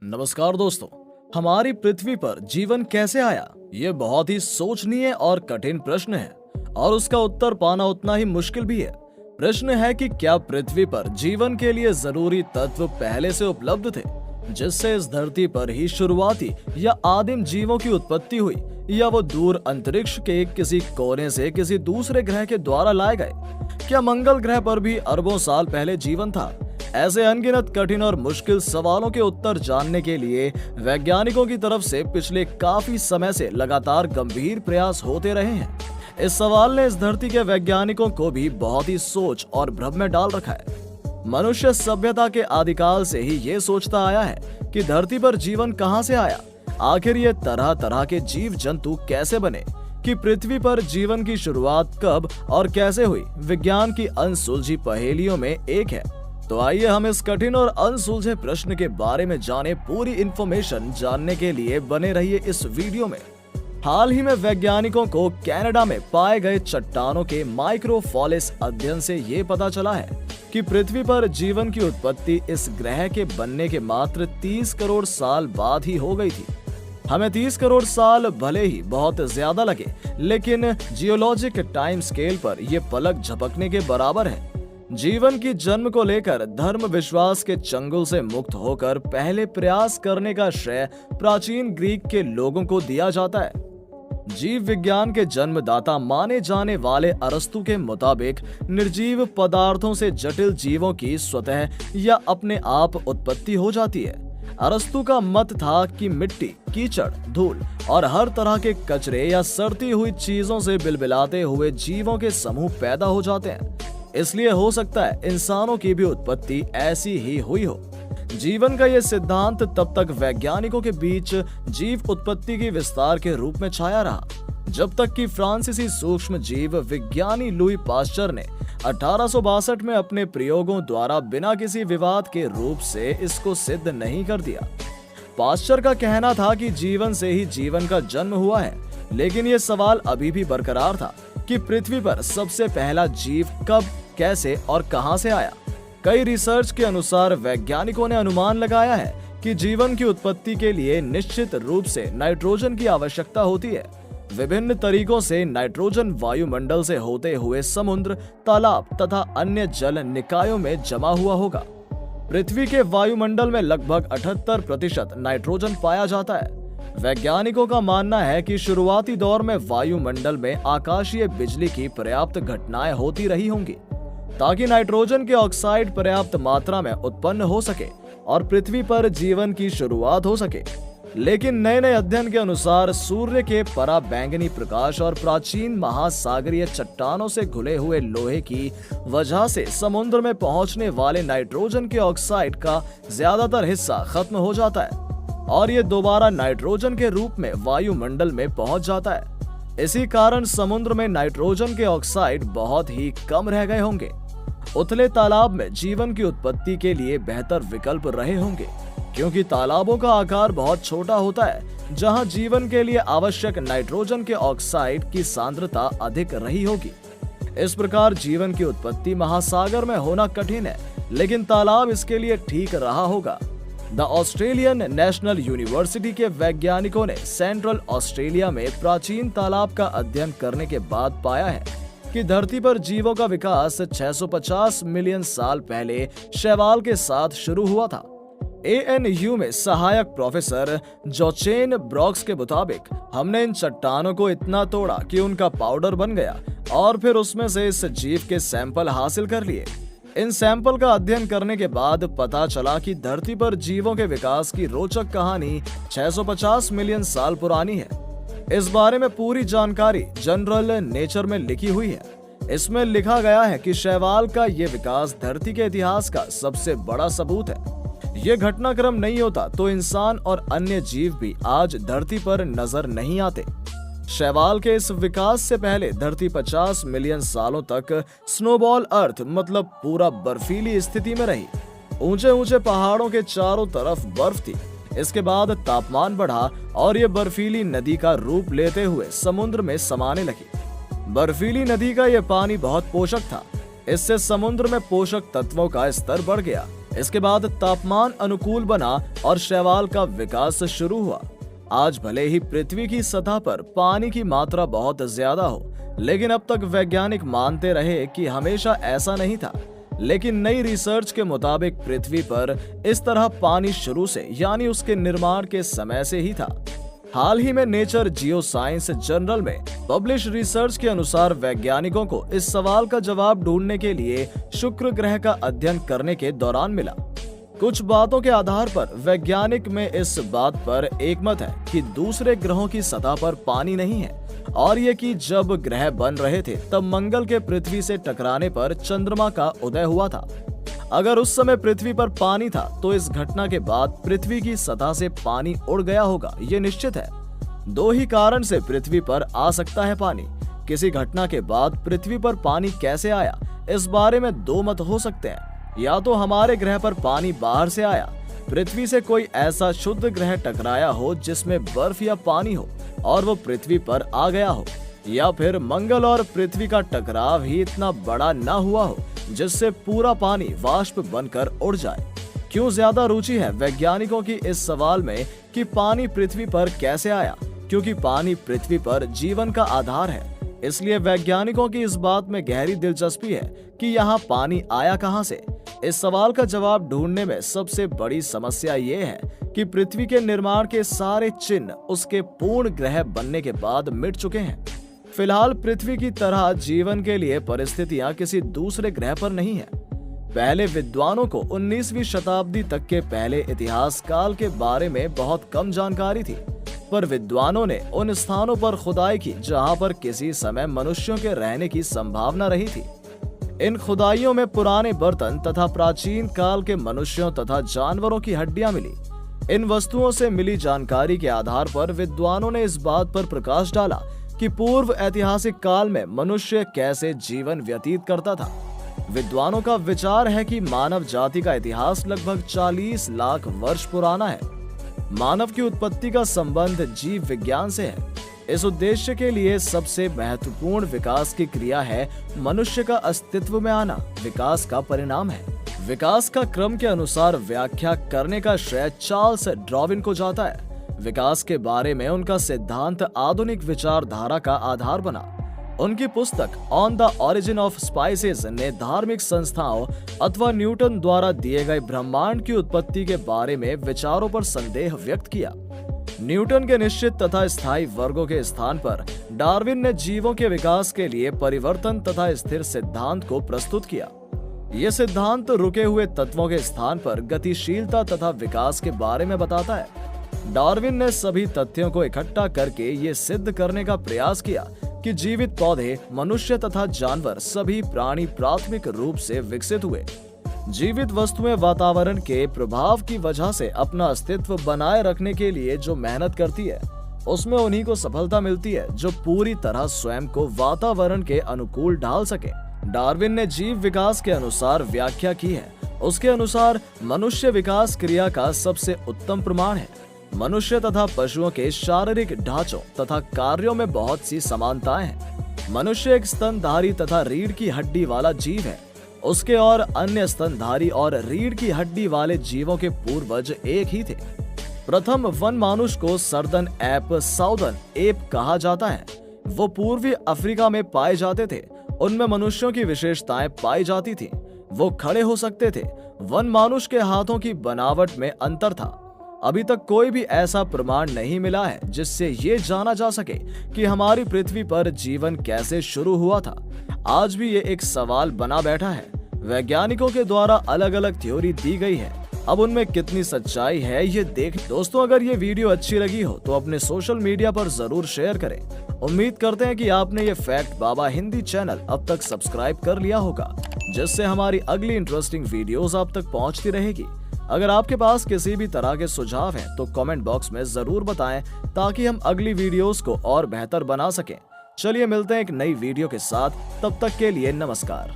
नमस्कार दोस्तों। हमारी पृथ्वी पर जीवन कैसे आया, ये बहुत ही सोचनीय और कठिन प्रश्न है और उसका उत्तर पाना उतना ही मुश्किल भी है। प्रश्न है कि क्या पृथ्वी पर जीवन के लिए जरूरी तत्व पहले से उपलब्ध थे, जिससे इस धरती पर ही शुरुआती या आदिम जीवों की उत्पत्ति हुई, या वो दूर अंतरिक्ष के किसी कोने से किसी दूसरे ग्रह के द्वारा लाए गए। क्या मंगल ग्रह पर भी अरबों साल पहले जीवन था? ऐसे अनगिनत कठिन और मुश्किल सवालों के उत्तर जानने के लिए वैज्ञानिकों की तरफ से पिछले काफी समय से लगातार गंभीर प्रयास होते रहे हैं। इस सवाल ने इस धरती के वैज्ञानिकों को भी बहुत ही सोच और भ्रम में डाल रखा है। मनुष्य सभ्यता के आदिकाल से ही ये सोचता आया है कि धरती पर जीवन कहां से आया, आखिर ये तरह तरह के जीव जंतु कैसे बने, कि पृथ्वी पर जीवन की शुरुआत कब और कैसे हुई, विज्ञान की अनसुलझी पहेलियों में एक है। तो आइए हम इस कठिन और अनसुलझे प्रश्न के बारे में जाने। पूरी इंफॉर्मेशन जानने के लिए बने रहिए इस वीडियो में। हाल ही में वैज्ञानिकों को कनाडा में पाए गए चट्टानों के माइक्रोफॉलिस अध्ययन से ये पता चला है कि पृथ्वी पर जीवन की उत्पत्ति इस ग्रह के बनने के मात्र 30 करोड़ साल बाद ही हो गई थी। हमें 30 करोड़ साल भले ही बहुत ज्यादा लगे, लेकिन जियोलॉजिक टाइम स्केल पर यह पलक झपकने के बराबर है। जीवन की जन्म को लेकर धर्म विश्वास के चंगुल से मुक्त होकर पहले प्रयास करने का श्रेय प्राचीन ग्रीक के लोगों को दिया जाता है। जीव विज्ञान के जन्मदाता माने जाने वाले अरस्तु के मुताबिक निर्जीव पदार्थों से जटिल जीवों की स्वतः या अपने आप उत्पत्ति हो जाती है। अरस्तु का मत था कि मिट्टी, कीचड़, धूल और हर तरह के कचरे या सड़ती हुई चीजों से बिलबिलाते हुए जीवों के समूह पैदा हो जाते हैं। इसलिए हो सकता है इंसानों की भी उत्पत्ति ऐसी ही हुई हो। जीवन का यह सिद्धांत तब तक वैज्ञानिकों के बीच जीव उत्पत्ति की विस्तार के रूप में छाया रहा, जब तक कि फ्रांसीसी सूक्ष्म जीव विज्ञानी लुई पाश्चर ने 1862 में अपने प्रयोगों द्वारा बिना किसी विवाद के रूप से इसको सिद्ध नहीं कर दिया। पाश्चर का कहना था कि जीवन से ही जीवन का जन्म हुआ है, लेकिन यह सवाल अभी भी बरकरार था कि पृथ्वी पर सबसे पहला जीव कब, कैसे और कहां से आया। कई रिसर्च के अनुसार वैज्ञानिकों ने अनुमान लगाया है कि जीवन की उत्पत्ति के लिए निश्चित रूप से नाइट्रोजन की आवश्यकता होती है। विभिन्न तरीकों से नाइट्रोजन वायुमंडल से होते हुए समुद्र, तालाब तथा अन्य जल निकायों में जमा हुआ होगा। पृथ्वी के वायुमंडल में लगभग 78% नाइट्रोजन पाया जाता है। वैज्ञानिकों का मानना है कि शुरुआती दौर में वायुमंडल में आकाशीय बिजली की पर्याप्त घटनाएं होती रही होंगी, ताकि नाइट्रोजन के ऑक्साइड पर्याप्त मात्रा में उत्पन्न हो सके और पृथ्वी पर जीवन की शुरुआत हो सके। लेकिन नए नए अध्ययन के अनुसार सूर्य के पराबैंगनी प्रकाश और प्राचीन महासागरीय चट्टानों से घुले हुए लोहे की वजह से समुद्र में पहुंचने वाले नाइट्रोजन के ऑक्साइड का ज्यादातर हिस्सा खत्म हो जाता है और ये दोबारा नाइट्रोजन के रूप में वायुमंडल में पहुंच जाता है। इसी कारण समुद्र में नाइट्रोजन के ऑक्साइड बहुत ही कम रह गए होंगे। उथले तालाब में जीवन की उत्पत्ति के लिए बेहतर विकल्प रहे होंगे, क्योंकि तालाबों का आकार बहुत छोटा होता है, जहां जीवन के लिए आवश्यक नाइट्रोजन के ऑक्साइड की सांद्रता अधिक रही होगी। इस प्रकार जीवन की उत्पत्ति महासागर में होना कठिन है, लेकिन तालाब इसके लिए ठीक रहा होगा। द ऑस्ट्रेलियन नेशनल यूनिवर्सिटी के वैज्ञानिकों ने सेंट्रल ऑस्ट्रेलिया में प्राचीन तालाब का अध्ययन करने के बाद पाया है कि धरती पर जीवों का विकास 650 मिलियन साल पहले शैवाल के साथ शुरू हुआ था। ANU में सहायक प्रोफेसर जोचेन ब्रॉक्स के मुताबिक हमने इन चट्टानों को इतना तोड़ा कि उनका पाउडर बन गया और फिर उसमें से इस जीव के सैंपल हासिल कर लिए। इन सैंपल का अध्ययन करने के बाद पता चला कि धरती पर जीवों के विकास की रोचक कहानी 650 मिलियन साल पुरानी है। इस बारे में पूरी जानकारी जनरल नेचर में लिखी हुई है। इसमें लिखा गया है कि शैवाल का ये विकास धरती के इतिहास का सबसे बड़ा सबूत है। ये घटनाक्रम नहीं होता तो इंसान और अन्य जीव भी आज धरती पर नजर नहीं आते। शैवाल के इस विकास से पहले धरती 50 मिलियन सालों तक स्नोबॉल अर्थ मतलब पूरा बर्फीली स्थिति में रही। ऊंचे ऊंचे पहाड़ों के चारों तरफ बर्फ थी। इसके बाद तापमान बढ़ा और ये बर्फीली नदी का रूप लेते हुए समुद्र में समाने लगी। बर्फीली नदी का ये पानी बहुत पोषक था। इससे समुद्र में पोषक तत्वों का स्तर बढ़ गया इसके बाद तापमान अनुकूल बना और शैवाल का विकास शुरू हुआ। आज भले ही पृथ्वी की सतह पर पानी की मात्रा बहुत ज्यादा हो, लेकिन अब तक वैज्ञानिक मानते रहे कि हमेशा ऐसा नहीं था। लेकिन नई रिसर्च के मुताबिक पृथ्वी पर इस तरह पानी शुरू से यानी उसके निर्माण के समय से ही था। हाल ही में नेचर जियोसाइंस जर्नल में पब्लिश रिसर्च के अनुसार वैज्ञानिकों को इस सवाल का जवाब ढूंढने के लिए शुक्र ग्रह का अध्ययन करने के दौरान मिला। कुछ बातों के आधार पर वैज्ञानिक में इस बात पर एकमत है कि दूसरे ग्रहों की सतह पर पानी नहीं है और ये कि जब ग्रह बन रहे थे तब मंगल के पृथ्वी से टकराने पर चंद्रमा का उदय हुआ था। अगर उस समय पृथ्वी पर पानी था तो इस घटना के बाद पृथ्वी की सतह से पानी उड़ गया होगा, ये निश्चित है। दो ही कारण से पृथ्वी पर आ सकता है पानी। किसी घटना के बाद पृथ्वी पर पानी कैसे आया, इस बारे में दो मत हो सकते हैं। या तो हमारे ग्रह पर पानी बाहर से आया, पृथ्वी से कोई ऐसा शुद्ध ग्रह टकराया हो जिसमें बर्फ या पानी हो और वो पृथ्वी पर आ गया हो, या फिर मंगल और पृथ्वी का टकराव ही इतना बड़ा न हुआ हो जिससे पूरा पानी वाष्प बनकर उड़ जाए। क्यों ज्यादा रुचि है वैज्ञानिकों की इस सवाल में कि पानी पृथ्वी पर कैसे आया? क्योंकि पानी पृथ्वी पर जीवन का आधार है, इसलिए वैज्ञानिकों की इस बात में गहरी दिलचस्पी है कि यहाँ पानी आया कहाँ से। इस सवाल का जवाब ढूंढने में सबसे बड़ी समस्या ये है कि पृथ्वी के निर्माण के सारे चिन्ह उसके पूर्ण ग्रह बनने के बाद मिट चुके हैं। फिलहाल पृथ्वी की तरह जीवन के लिए परिस्थितियां किसी दूसरे ग्रह पर नहीं है। पहले विद्वानों को 19वीं शताब्दी तक के पहले इतिहास काल के बारे में बहुत कम जानकारी थी, पर विद्वानों ने उन स्थानों पर खुदाई की जहां पर किसी समय मनुष्यों के रहने की संभावना रही थी। इन खुदाइयों में पुराने बर्तन तथा प्राचीन काल के मनुष्यों तथा जानवरों की हड्डियां मिली। इन वस्तुओं से मिली जानकारी के आधार पर विद्वानों ने इस बात पर प्रकाश डाला कि पूर्व ऐतिहासिक काल में मनुष्य कैसे जीवन व्यतीत करता था। विद्वानों का विचार है कि मानव जाति का इतिहास लगभग 40 लाख वर्ष पुराना है। मानव की उत्पत्ति का संबंध जीव विज्ञान से है। इस उद्देश्य के लिए सबसे महत्वपूर्ण विकास की क्रिया है मनुष्य का अस्तित्व में आना, विकास का परिणाम है। विकास का क्रम के अनुसार व्याख्या करने का श्रेय चार्ल्स डार्विन को जाता है। विकास के बारे में उनका सिद्धांत आधुनिक विचारधारा का आधार बना। उनकी पुस्तक on the origin of spices ने धार्मिक संस्थाओं अथवा न्यूटन द्वारा दिए गए ब्रह्मांड की उत्पत्ति के बारे में विचारों पर संदेह व्यक्त किया। न्यूटन के निश्चित तथा स्थायी वर्गों के स्थान पर डार्विन ने जीवों के विकास के लिए परिवर्तन तथा स्थिर सिद्धांत को प्रस्तुत किया। ये सिद्धांत रुके हुए तत्वों के स्थान पर गतिशीलता तथा विकास के बारे में बताता है। डार्विन ने सभी तथ्यों को इकट्ठा करके ये सिद्ध करने का प्रयास किया कि जीवित पौधे, मनुष्य तथा जानवर सभी प्राणी प्राथमिक रूप से विकसित हुए। जीवित वस्तुएं वातावरण के प्रभाव की वजह से अपना अस्तित्व बनाए रखने के लिए जो मेहनत करती है, उसमें उन्हीं को सफलता मिलती है जो पूरी तरह स्वयं को वातावरण के अनुकूल ढाल सके। डार्विन ने जीव विकास के अनुसार व्याख्या की है। उसके अनुसार मनुष्य विकास क्रिया का सबसे उत्तम प्रमाण है। मनुष्य तथा पशुओं के शारीरिक ढांचों तथा कार्यों में बहुत सी समानताएं हैं। मनुष्य एक स्तनधारी तथा रीढ़ की हड्डी वाला जीव है। उसके और अन्य स्तनधारी और रीढ़ की हड्डी वाले जीवों के पूर्वज एक ही थे। प्रथम वन मानुष को सर्दन एप साउदर्न एप कहा जाता है। वो पूर्वी अफ्रीका में पाए जाते थे। उनमें मनुष्यों की विशेषताएं पाई जाती थी। वो खड़े हो सकते थे। वन मानुष के हाथों की बनावट में अंतर था। अभी तक कोई भी ऐसा प्रमाण नहीं मिला है जिससे ये जाना जा सके कि हमारी पृथ्वी पर जीवन कैसे शुरू हुआ था। आज भी ये एक सवाल बना बैठा है। वैज्ञानिकों के द्वारा अलग अलग थ्योरी दी गई है। अब उनमें कितनी सच्चाई है ये देख। दोस्तों, अगर ये वीडियो अच्छी लगी हो तो अपने सोशल मीडिया पर जरूर शेयर करें। उम्मीद करते हैं कि आपने ये फैक्ट बाबा हिंदी चैनल अब तक सब्सक्राइब कर लिया होगा, जिससे हमारी अगली इंटरेस्टिंग वीडियोस आप तक पहुंचती रहेगी। अगर आपके पास किसी भी तरह के सुझाव हैं तो कमेंट बॉक्स में जरूर बताएं ताकि हम अगली वीडियोस को और बेहतर बना सकें। चलिए मिलते हैं एक नई वीडियो के साथ, तब तक के लिए नमस्कार।